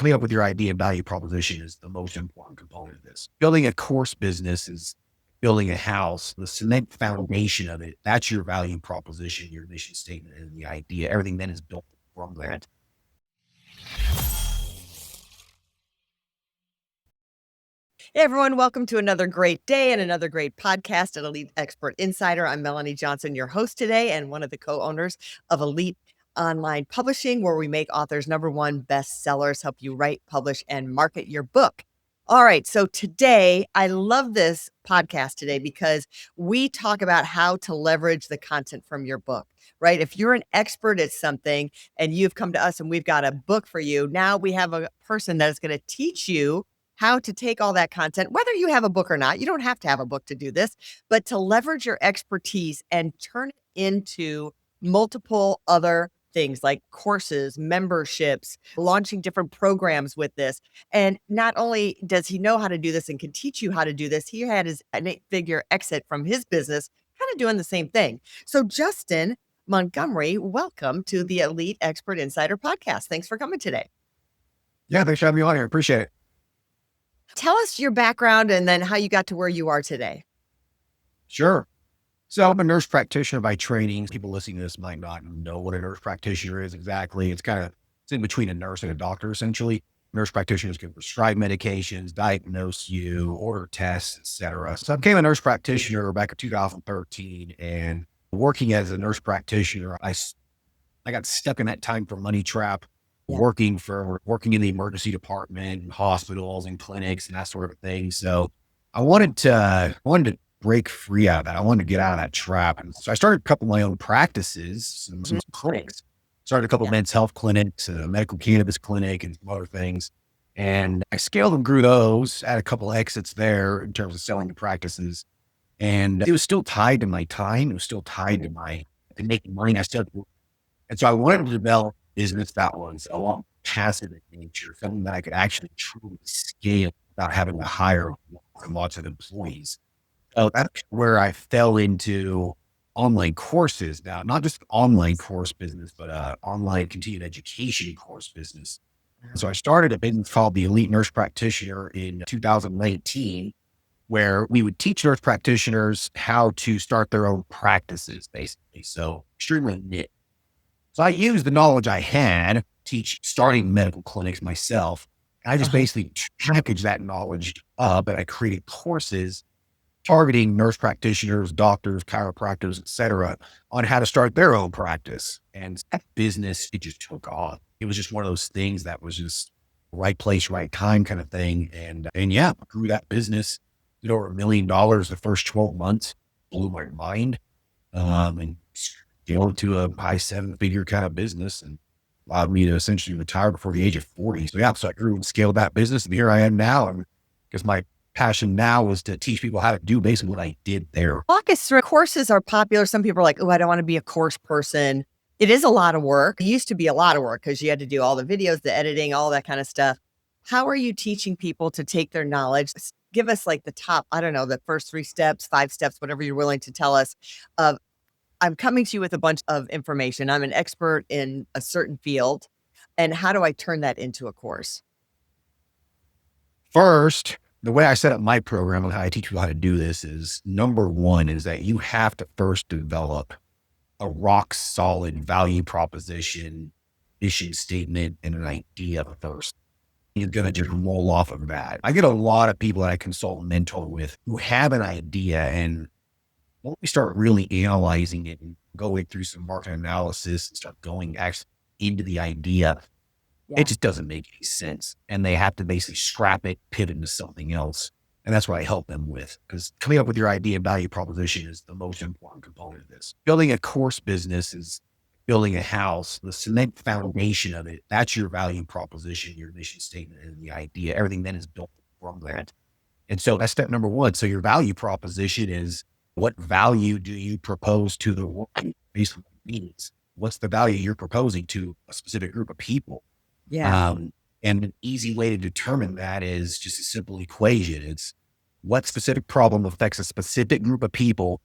coming up with your idea and value proposition is the most important component of this. Building a course business is building a house. The cement foundation of it, that's your value proposition, your mission statement, and the idea. Everything then is built from that. Hey everyone, welcome to another great day and another great podcast at Elite Expert Insider. I'm Melanie Johnson, your host today, and one of the co-owners of Elite Online Publishing, where we make authors #1 bestsellers, help you write, publish, and market your book. All right, so today, I love this podcast today because we talk about how to leverage the content from your book, right? If you're an expert at something and you've come to us and we've got a book for you, now we have a person that is going to teach you how to take all that content, whether you have a book or not. You don't have to have a book to do this, but to leverage your expertise and turn it into multiple other things like courses, memberships, launching different programs with this. And not only does he know how to do this and can teach you how to do this, he had his 8-figure exit from his business, kind of doing the same thing. So Justin Montgomery, welcome to the Elite Expert Insider podcast. Thanks for coming today. Yeah, thanks for having me on here. Appreciate it. Tell us your background and then how you got to where you are today. Sure. So I'm a nurse practitioner by training. People listening to this might not know what a nurse practitioner is exactly. It's in between a nurse and a doctor, essentially. Nurse practitioners can prescribe medications, diagnose you, order tests, etc. So I became a nurse practitioner back in 2013, and working as a nurse practitioner, I got stuck in that time for money trap. Yeah. Working in the emergency department, hospitals and clinics and that sort of thing. So I wanted to break free out of that. I wanted to get out of that trap. And so I started a couple of my own practices, some clinics. Started a couple of men's health clinics, a medical cannabis clinic, and some other things. And I scaled and grew those, had a couple of exits there in terms of selling the practices. And it was still tied to my time. It was still tied to making money. And so I wanted to develop business that was a lot passive in nature, something that I could actually truly scale without having to hire lots of employees. So that's where I fell into online courses now, not just online course business, but online continued education course business. So I started a business called the Elite Nurse Practitioner in 2019, where we would teach nurse practitioners how to start their own practices, basically. So extremely niche. So I used the knowledge I had starting medical clinics myself. And I just basically packaged that knowledge up, and I created courses targeting nurse practitioners, doctors, chiropractors, et cetera, on how to start their own practice. And that business, it just took off. It was just one of those things that was just right place, right time kind of thing. And yeah, grew that business, did over $1 million the first 12 months, blew my mind. And scaled to a high 7-figure kind of business and allowed me to essentially retire before the age of 40. So yeah, so I grew and scaled that business, and here I am now. And because my passion now was to teach people how to do basically what I did there. Walk us through. Courses are popular. Some people are like, oh, I don't want to be a course person. It is a lot of work. It used to be a lot of work because you had to do all the videos, the editing, all that kind of stuff. How are you teaching people to take their knowledge? Give us like the top, I don't know, the first 3 steps, 5 steps, whatever you're willing to tell us of, I'm coming to you with a bunch of information. I'm an expert in a certain field. And how do I turn that into a course? First, the way I set up my program and how I teach people how to do this is, number one is that you have to first develop a rock solid value proposition, mission statement, and an idea first. You're going to just roll off of that. I get a lot of people that I consult and mentor with who have an idea, and when we start really analyzing it and going through some market analysis and start going actually into the idea, it just doesn't make any sense. And they have to basically scrap it, pivot into something else. And that's what I help them with, because coming up with your idea and value proposition is the most important component of this. Building a course business is building a house. The cement foundation of it, that's your value proposition, your mission statement, and the idea. Everything then is built from that. And so that's step number one. So your value proposition is, what value do you propose to the world? Basically means, what's the value you're proposing to a specific group of people? Yeah. And an easy way to determine that is just a simple equation. It's what specific problem affects a specific group of people,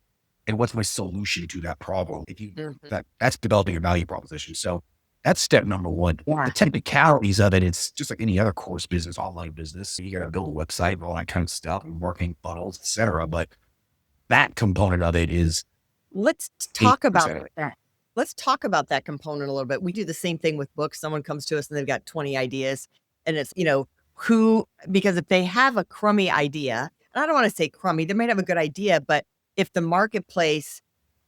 and what's my solution to that problem? If you that's developing a value proposition. So That's step number one. Yeah. The technicalities of it, it's just like any other course business, online business. You got to build a website and all that kind of stuff, and marketing funnels, etc. But that component of it is Let's talk about 80% of it. that. Let's talk about that component a little bit. We do the same thing with books. Someone comes to us and they've got 20 ideas, and it's, because if they have a crummy idea, and I don't want to say crummy, they might have a good idea, but if the marketplace,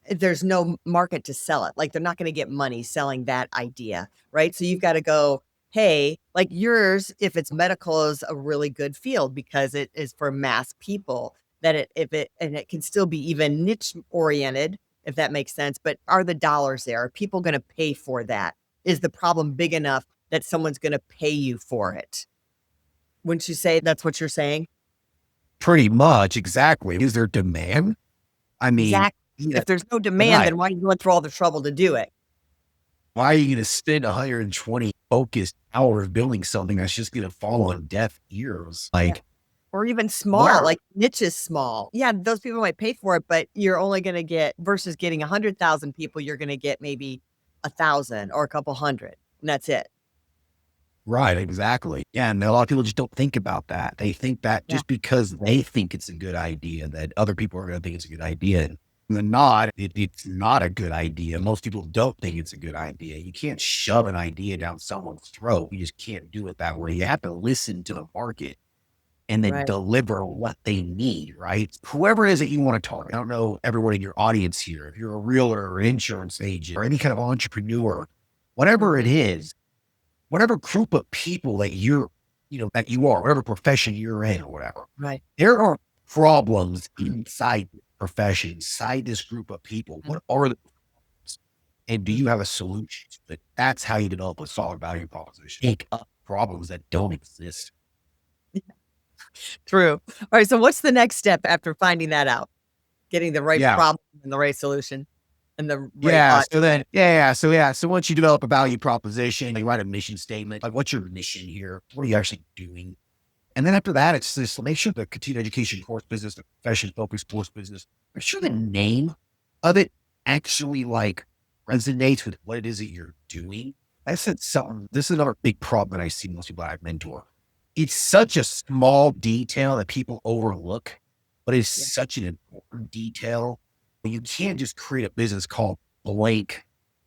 there's no market to sell it, like they're not going to get money selling that idea, right? So you've got to go, hey, like yours, if it's medical, is a really good field because it is for mass people, that it can still be even niche oriented, if that makes sense. But are the dollars there? Are people going to pay for that? Is the problem big enough that someone's going to pay you for it? Wouldn't you say that's what you're saying? Pretty much, exactly. Is there demand? I mean, Exactly. yeah, If there's no demand, right. then why are you going through all the trouble to do it? Why are you going to spend 120 focused hours building something that's just going to fall on deaf ears? Yeah. Like, Or even small, where? like niche is small. Yeah, those people might pay for it, but you're only going to get, versus getting 100,000 people, you're going to get maybe 1,000 or a couple hundred, and that's it. Right, exactly. Yeah, and a lot of people just don't think about that. They think that Yeah. just because they think it's a good idea, that other people are going to think it's a good idea. And they're not. It's not a good idea. Most people don't think it's a good idea. You can't shove an idea down someone's throat. You just can't do it that way. You have to listen to the market and then Right. deliver what they need, right? Whoever it is that you want to target. I don't know everyone in your audience here. If you're a realtor or insurance agent or any kind of entrepreneur, whatever it is, whatever group of people that that you are, whatever profession you're in or whatever, Right. there are problems inside the profession, inside this group of people. What are the problems? And do you Mhm. have a solution to it? That's how you develop a solid value proposition. Take up problems that don't exist. True. All right. So what's the next step after finding that out? Getting the right Yeah. problem and the right solution and the right Yeah. So then, yeah. So, yeah. So once you develop a value proposition, you write a mission statement, like what's your mission here? What are you actually doing? And then after that, it's just make sure the continued education course business, the profession focused course business, make sure the name of it actually like resonates with what it is that you're doing. I said something. This is another big problem that I see most people that I mentor. It's such a small detail that people overlook, but it's Yeah. such an important detail. You can't just create a business called blank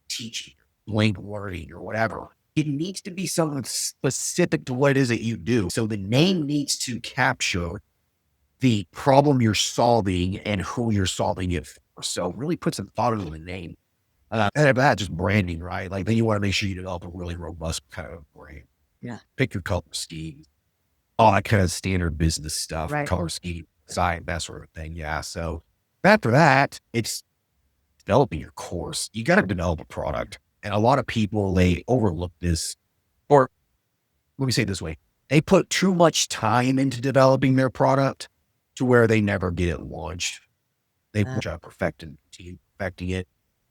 teaching, blank learning, or whatever. It needs to be something specific to what it is that you do. So the name needs to capture the problem you're solving and who you're solving it for. So really put some thought into the name. And after that, just branding, right? Like then you want to make sure you develop a really robust kind of brand. Yeah. Pick your color scheme, all that kind of standard business stuff, Right. color scheme, design, that sort of thing. Yeah. So after that, it's developing your course. You got to develop a product. And a lot of people, they overlook this, or let me say it this way. They put too much time into developing their product to where they never get it launched. They Uh, try perfecting it.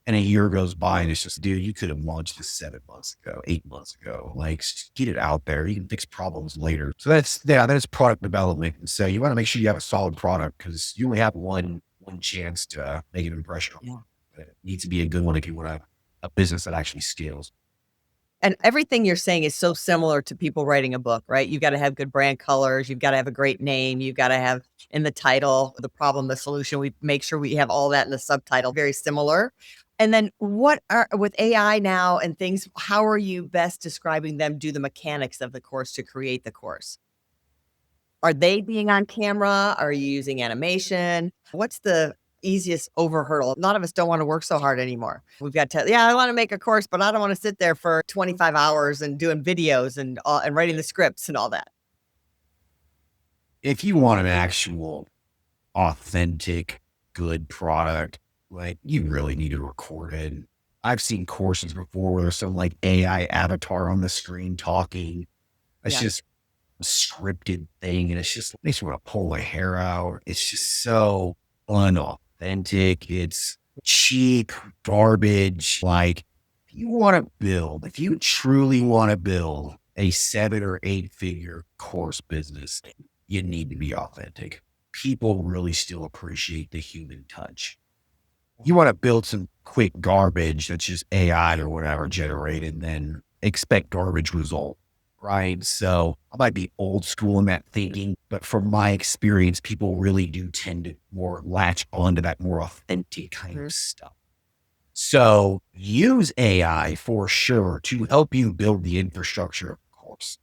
And a year goes by and it's just, dude, you could have launched this 7 months ago, 8 months ago. Like, just get it out there. You can fix problems later. So that is product development. And so you want to make sure you have a solid product because you only have one chance to make an impression. yeah. It needs to be a good one if you want a business that actually scales. And everything you're saying is so similar to people writing a book, right? You've got to have good brand colors. You've got to have a great name. You've got to have in the title, the problem, the solution. We make sure we have all that in the subtitle, very similar. And then what are with AI now and things, how are you best describing them? Do the mechanics of the course to create the course? Are they being on camera? Are you using animation? What's the easiest over hurdle? A lot of us don't want to work so hard anymore. We've got to, yeah, I want to make a course, but I don't want to sit there for 25 hours and doing videos and writing the scripts and all that. If you want an actual authentic, good product, like you really need to record it. I've seen courses before where there's some like AI avatar on the screen talking. It's Yeah. just a scripted thing. And it's just makes me want to pull my hair out. It's just so unauthentic. It's cheap garbage. Like if you truly want to build a 7 or 8 figure course business, you need to be authentic. People really still appreciate the human touch. you want to build some quick garbage that's just AI or whatever generated, then expect garbage result, right? So I might be old school in that thinking, but from my experience, people really do tend to more latch onto that more authentic kind Mhm. of stuff. So use AI for sure to help you build the infrastructure, of course.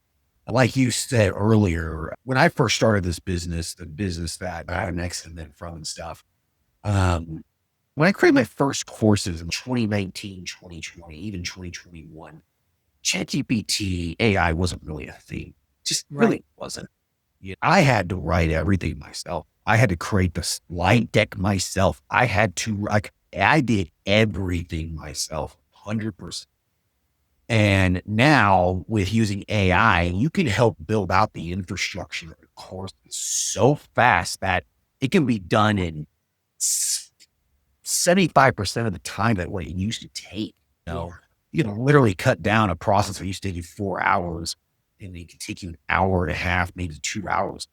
Like you said earlier, when I first started this business, the business that I had an accident from and stuff, um, when I created my first courses in 2019, 2020, even 2021, ChatGPT AI wasn't really a thing. Just Right. really wasn't. Yeah, I had to write everything myself. I had to create the slide deck myself. I had to like I did everything myself, 100%. And now with using AI, you can help build out the infrastructure of the course so fast that it can be done in 75% of the time that what it used to take. You Yeah. know, you can literally cut down a process that used to take you 4 hours and it can take you an hour and a half, maybe 2 hours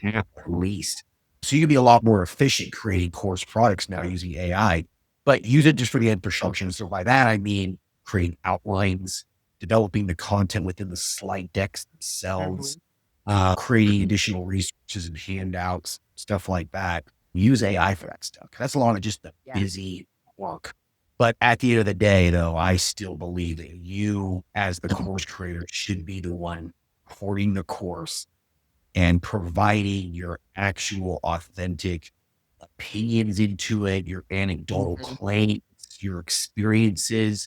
at least. So you can be a lot more efficient creating course products now using AI, but use it just for the infrastructure. So by that, I mean creating outlines, developing the content within the slide decks themselves, Mhm. creating additional resources and handouts, stuff like that. Use AI for that stuff. That's a lot of just the Yeah. busy work. But at the end of the day, though, I still believe that you, as the course creator, should be the one hoarding the course and providing your actual authentic opinions into it, your anecdotal Mhm. claims, your experiences,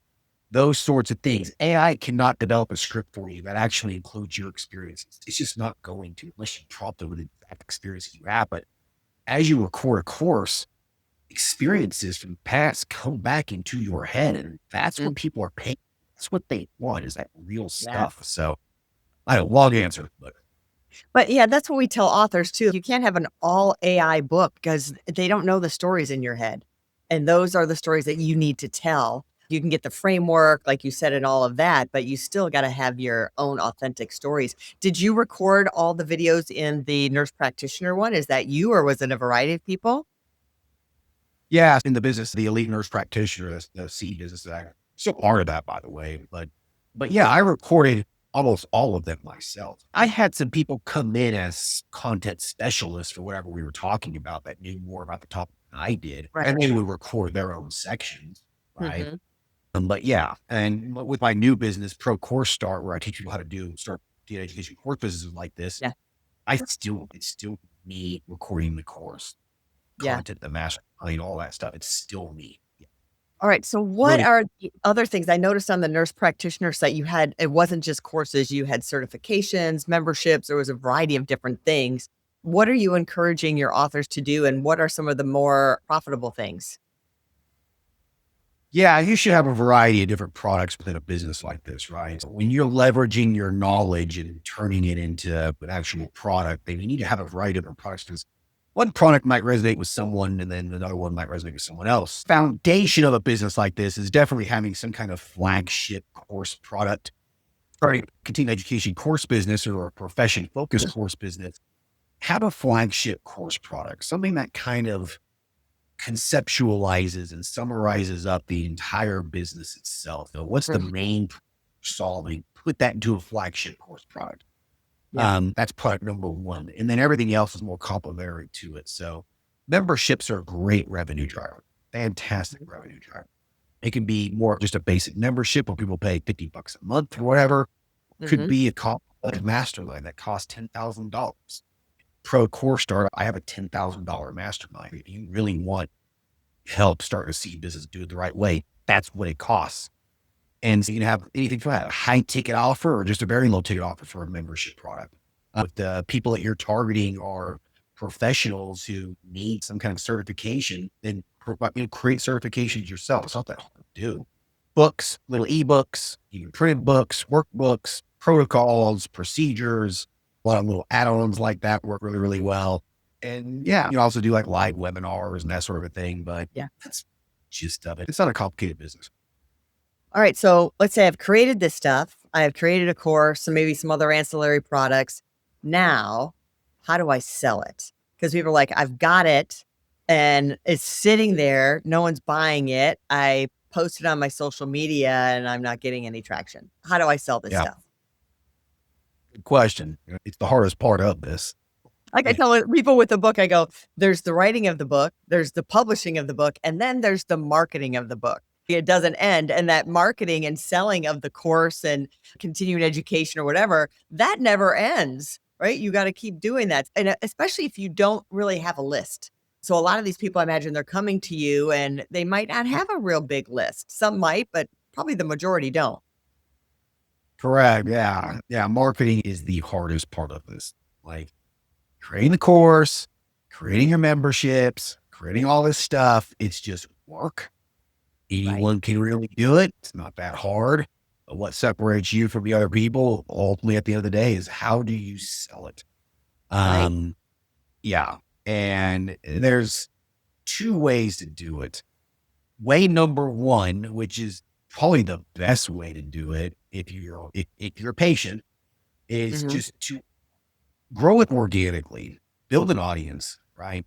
those sorts of things. AI cannot develop a script for you that actually includes your experiences. It's just not going to, unless you prompt it with the exact experience you have. But as you record a course, experiences from the past come back into your head. And that's Mm. what people are paying. That's what they want is that real Yeah. stuff. So I have a long answer, but But yeah, that's what we tell authors too. You can't have an all AI book because they don't know the stories in your head. And those are the stories that you need to tell. You can get the framework, like you said, and all of that, but you still got to have your own authentic stories. Did you record all the videos in the nurse practitioner one? Is that you, or was it a variety of people? yeah, in the business, the elite nurse practitioner, the CE business, I'm still part of that, by the way. But yeah, I recorded almost all of them myself. I had some people come in as content specialists for whatever we were talking about that knew more about the topic than I did, Right. and they would record their own sections, right? Hmm. But yeah, and with my new business, Pro Course Start, where I teach people how to start the education course businesses like this, Yeah. it's still me recording the course Yeah. content, the master plan, all that stuff. It's still me. Yeah. All right. So what Really, are the other things I noticed on the nurse practitioner site? You had, it wasn't just courses, you had certifications, memberships, there was a variety of different things. What are you encouraging your authors to do? And what are some of the more profitable things? yeah, you should have a variety of different products within a business like this, right? So when you're leveraging your knowledge and turning it into an actual product, then you need to have a variety of different products because one product might resonate with someone and then another one might resonate with someone else. Foundation of a business like this is definitely having some kind of flagship course product. Starting a continuing education course business or a profession focused course business, have a flagship course product, something that kind of conceptualizes and summarizes up the entire business itself. So what's the Mhm. main solving? Put that into a flagship course product. Yeah. That's product number one. And then everything else is more complementary to it. So memberships are a great revenue driver, fantastic revenue driver. It can be more just a basic membership where people pay $50 a month or whatever. Could Mhm. be a mastermind that costs $10,000. Pro Course Start, I have a $10,000 mastermind. If you really want help start a seed business, do it the right way, that's what it costs. And so you can have anything from that, a high ticket offer or just a very low ticket offer for a membership product. If the people that you're targeting are professionals who need some kind of certification, then create certifications yourself. It's not that hard to do. Books, little ebooks, you can print books, workbooks, protocols, procedures, a lot of little add-ons like that work really, really well. And yeah, you can also do like live webinars and that sort of a thing, but Yeah. that's gist of it. It's not a complicated business. All right. So let's say I've created this stuff. I have created a course and maybe some other ancillary products. Now, how do I sell it? Because people are like, I've got it. and it's sitting there. No one's buying it. I post it on my social media and I'm not getting any traction. How do I sell this Yeah. stuff? Good question. It's the hardest part of this. Like I tell people with the book, I go, there's the writing of the book, there's the publishing of the book, and then there's the marketing of the book. It doesn't end. And that marketing and selling of the course and continuing education or whatever, that never ends, right? You got to keep doing that. And especially if you don't really have a list. So a lot of these people, I imagine they're coming to you and they might not have a real big list. Some might, but probably the majority don't. Correct. Yeah. Yeah. Marketing is the hardest part of this. Like creating the course, creating your memberships, creating all this stuff. It's just work. Right. Anyone can really do it. It's not that hard. But what separates you from the other people, ultimately at the end of the day, is how do you sell it? Right. Um, yeah. And there's two ways to do it. Way number one, which is probably the best way to do it if you're patient, is Hmm. just to grow it organically, build an audience, right?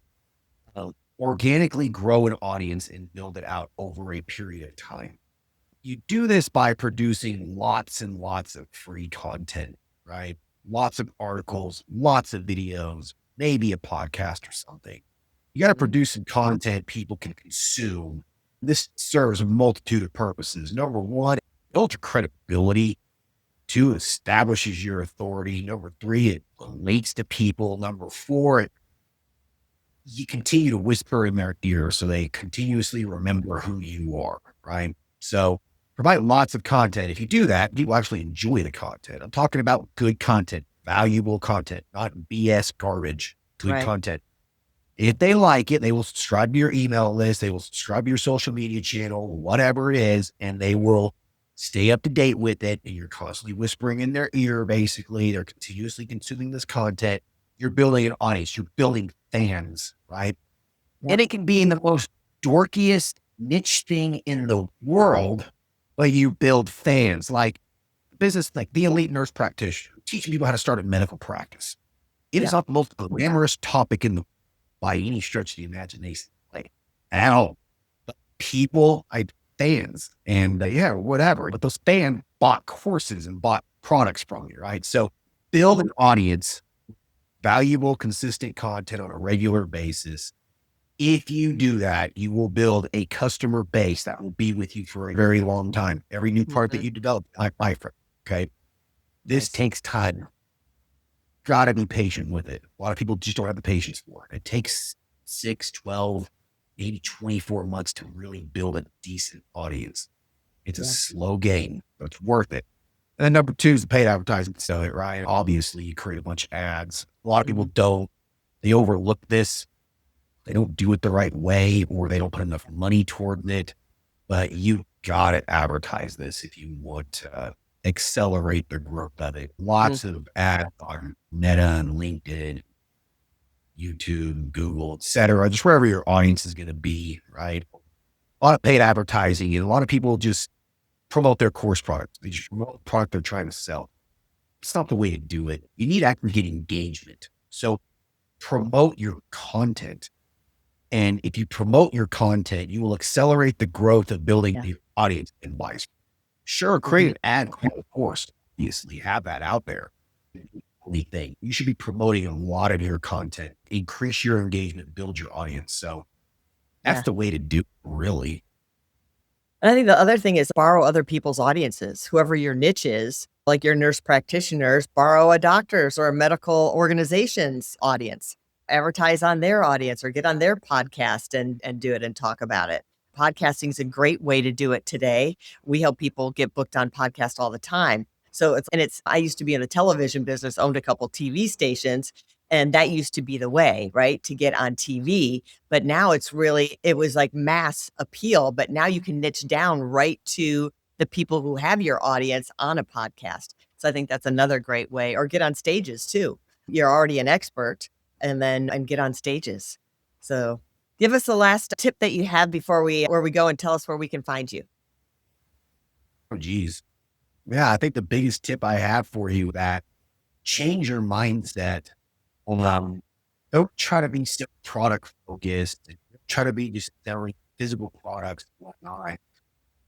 Organically grow an audience and build it out over a period of time. You do this by producing lots and lots of free content, right? Lots of articles, lots of videos, maybe a podcast or something. You got to Hmm. produce some content people can consume. This serves a multitude of purposes. Number one, it builds your credibility. Two, establishes your authority. Number three, it relates to people. Number four, you continue to whisper in their ear so they continuously remember who you are, right? So provide lots of content. If you do that, people actually enjoy the content. I'm talking about good content, valuable content, not BS garbage, good Right. content. If they like it, they will subscribe to your email list. They will subscribe to your social media channel, whatever it is, and they will stay up to date with it. And you're constantly whispering in their ear, basically. They're continuously consuming this content. You're building an audience. You're building fans, right? Yep. And it can be in the most dorkiest niche thing in the world, but you build fans like business, like the elite nurse practitioner, teaching people how to start a medical practice. It is Yep. not the most glamorous topic in the by any stretch of the imagination, like at all. But people, fans, and yeah, whatever. But those fans bought courses and bought products from you, right? So build an audience, valuable, consistent content on a regular basis. If you do that, you will build a customer base that will be with you for a very long time. Every new part that Hmm. you develop, I buy from. Okay. This Nice. takes time. Gotta be patient with it. A lot of people just don't have the patience for it. It takes 6, 12, maybe 24 months to really build a decent audience. It's a Yeah. slow game, but it's worth it. And then number two is the paid advertising side, right? Obviously, you create a bunch of ads. A lot of people Hmm. don't. They overlook this. They don't do it the right way, or they don't put enough money toward it. But you got to advertise this if you want to accelerate the growth of it. Hmm. Lots of ads on Meta and LinkedIn, YouTube, Google, etc. Just wherever your audience is going to be, right? A lot of paid advertising, and a lot of people just promote their course products. They just promote the product they're trying to sell. It's not the way to do it. You need to actually get engagement. So promote your content. And if you promote your content, you will accelerate the growth of building Yeah. the audience and buys. Sure, create Hmm. an ad, of course. Obviously, have that out there. Only thing you should be promoting a lot of your content, increase your engagement, build your audience. So that's Yeah. the way to do it, really. And I think the other thing is borrow other people's audiences, whoever your niche is, like your nurse practitioners, borrow a doctor's or a medical organization's audience, advertise on their audience or get on their podcast and do it and talk about it. Podcasting is a great way to do it today. We help people get booked on podcasts all the time. So I used to be in the television business, owned a couple TV stations, and that used to be the way, right? To get on TV, but now it was like mass appeal, but now you can niche down right to the people who have your audience on a podcast. So I think that's another great way, or get on stages too. You're already an expert and get on stages. So give us the last tip that you have before where we go, and tell us where we can find you. Oh, geez. Yeah, I think the biggest tip I have for you that change your mindset. Um, don't try to be so product focused. try to be just selling physical products and whatnot.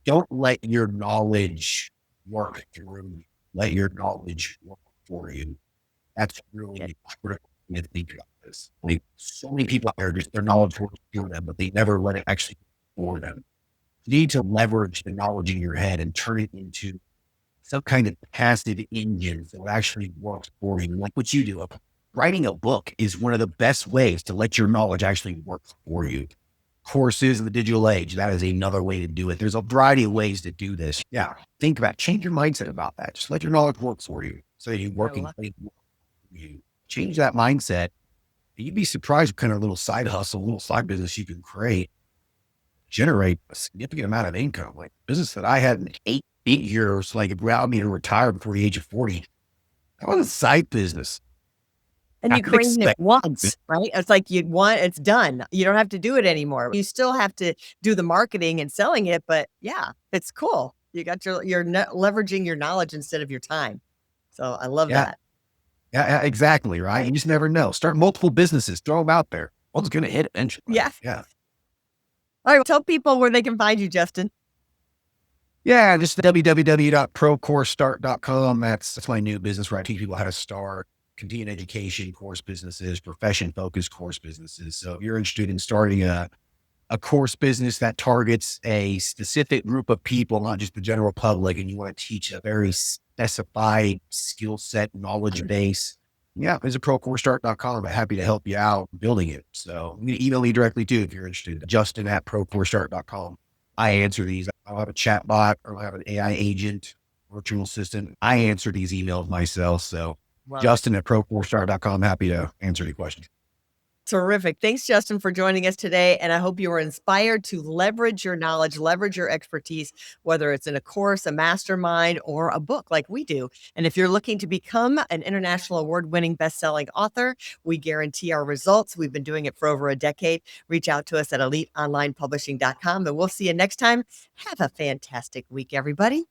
Don't let your knowledge work through you. Let your knowledge work for you. That's really critical to think about this. Like, so many people out there, just their knowledge works for them, but they never let it actually work for them. You need to leverage the knowledge in your head and turn it into some kind of passive engine that actually works for you. Like what you do. Writing a book is one of the best ways to let your knowledge actually work for you. Courses in the digital age, that is another way to do it. There's a variety of ways to do this. Yeah. Think about it. Change your mindset about that. Just let your knowledge work for you. So you working for you. Change that mindset. And you'd be surprised what kind of little side hustle, little side business you can create, generate a significant amount of income. Like business that I had in 8 years, like it allowed me to retire before the age of 40. That was a side business. And you created it once, right? It's like it's done. You don't have to do it anymore. You still have to do the marketing and selling it, but yeah, it's cool. You got you're leveraging your knowledge instead of your time. So I love that. Yeah, exactly. Right. You just never know. Start multiple businesses, throw them out there. One's going to hit eventually. Yeah. Yeah. All right. Tell people where they can find you, Justin. Yeah. Just www.procoursestart.com. That's my new business where I teach people how to start continuing education course businesses, profession focused course businesses. So if you're interested in starting a course business that targets a specific group of people, not just the general public, and you want to teach a very specified skill set, knowledge base, visit procoursestart.com. I'm happy to help you out building it. So you can email me directly too if you're interested. Justin@procoursestart.com. I answer these. I'll have a chat bot or I'll have an AI agent, virtual assistant. I answer these emails myself. So Justin@procoursestart.com. Happy to answer any questions. Terrific. Thanks, Justin, for joining us today. And I hope you were inspired to leverage your knowledge, leverage your expertise, whether it's in a course, a mastermind, or a book like we do. And if you're looking to become an international award-winning best-selling author, we guarantee our results. We've been doing it for over a decade. Reach out to us at eliteonlinepublishing.com, and we'll see you next time. Have a fantastic week, everybody.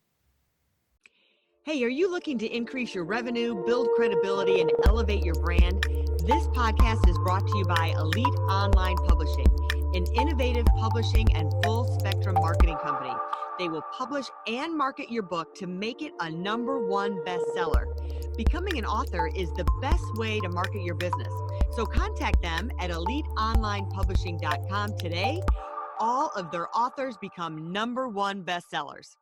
Hey, are you looking to increase your revenue, build credibility, and elevate your brand? This podcast is brought to you by Elite Online Publishing, an innovative publishing and full-spectrum marketing company. They will publish and market your book to make it a #1 bestseller. Becoming an author is the best way to market your business. So contact them at eliteonlinepublishing.com today. All of their authors become #1 bestsellers.